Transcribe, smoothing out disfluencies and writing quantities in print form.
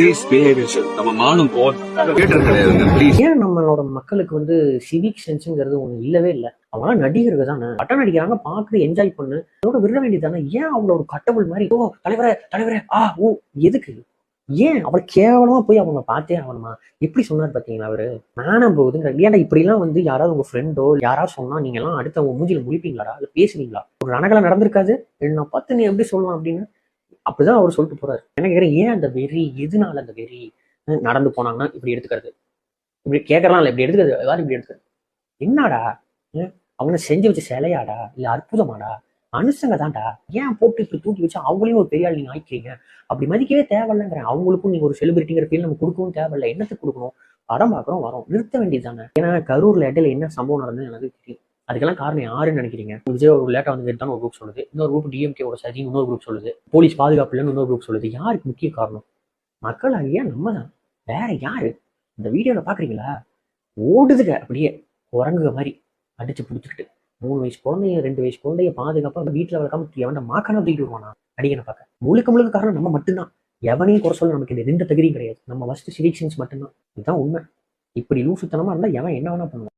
ஏன் நம்மளோட மக்களுக்கு வந்து சிவிக் சென்ஸ்ங்கிறது ஒண்ணு இல்லவே இல்லை. அவங்களாம் நடிகர்கள் தானே, பட்டம் நடிக்கிறாங்க, பாக்குறது என்ஜாய் பண்ணு, அதோட விட வேண்டியது தானே. ஏன் அவங்கள ஒரு கடவுள் மாதிரி ஓ தலைவரே தலைவரே ஓ எதுக்கு? ஏன் அவள் கேவலமா போய் அவங்க பார்த்தே ஆகணுமா? எப்படி சொன்னார் பாத்தீங்களா அவரு? நானும் போகுதுங்க. ஏன்டா இப்படி எல்லாம் வந்து யாராவது உங்க ஃப்ரெண்டோ யாராவது சொன்னா நீங்க எல்லாம் அடுத்த உங்க மூஞ்சில முழிப்பீங்களாடா, இல்ல பேசுவீங்களா? ஒரு ரணகலம் நடந்திருக்காது, என்ன பார்த்து நீ எப்படி சொல்லலாம் அப்படின்னு அப்படிதான் அவர் சொல்லிட்டு போறாரு. என்ன கேக்குறேன், ஏன் அந்த வெறி? எதுனால அந்த வெறி? நடந்து போனாங்கன்னா இப்படி எடுத்துக்கிறது, இப்படி கேட்கறலாம் இல்லை, இப்படி எடுத்துக்கிறது, எல்லாரும் இப்படி எடுத்துக்கிறது. என்னடா அவங்க செஞ்சு வச்ச சிலையாடா, இல்ல அற்புதமாடா? மனுஷங்க தான்டா. ஏன் போட்டு இப்படி தூக்கி வச்சு அவங்களையும் ஒரு பெரிய ஆள் நீங்க ஆயிக்கிறீங்க? அப்படி மதிக்கவே தேவையில்லைங்கிறேன். அவங்களுக்கும் நீங்க ஒரு செலிபிரிட்டிங்கிற ஃபீல் நம்ம கொடுக்கவும் தேவையில்லை. என்னத்துக்கு கொடுக்கணும்? படம் பார்க்குறோம் வரோம், நிறுத்த வேண்டியது தானே. ஏன்னா கரூர்ல இடையில என்ன சம்பவம் நடந்தது எனக்கு தெரியும். அதுக்கெல்லாம் காரணம் யாருன்னு நினைக்கிறீங்க? விஜய் ஒரு லேட்டா வந்து எடுத்தான்னு ஒரு குரூப் சொல்லுது, இன்னொரு குரூப் டிஎம்கேவோட சதி இன்னொரு குரூப் சொல்லுது, போலீஸ் பாதுகாப்பு இல்லைன்னு இன்னொரு குரூப் சொல்லுது. யாருக்கு முக்கிய காரணம்? மக்களாகிய நம்ம தான். வேற யாரு? இந்த வீடியோல பாக்குறீங்களா? ஓடுதுங்க அப்படியே குரங்குக மாதிரி அடிச்சு பிடிச்சிக்கிட்டு. 3 வயசு குழந்தைய 2 வயசு குழந்தைய பாதுகாப்பா வீட்டுல வளர்க்காம எவன மாக்கான தூக்கிட்டு வருவானா அடிக்கனை பார்க்க? முழுக்க முழுக்க காரணம் நம்ம மட்டும்தான். எவனையும் குறை சொல்ல நமக்கு இந்த எந்த தகுதியும் கிடையாது. நம்ம ஃபர்ஸ்ட் சிவிக் சென்ஸ் மட்டும்தான். இதுதான் உண்மை. இப்படி லூசுத்தனமா இருந்தா எவன் என்ன வேணா பண்ணுவான்.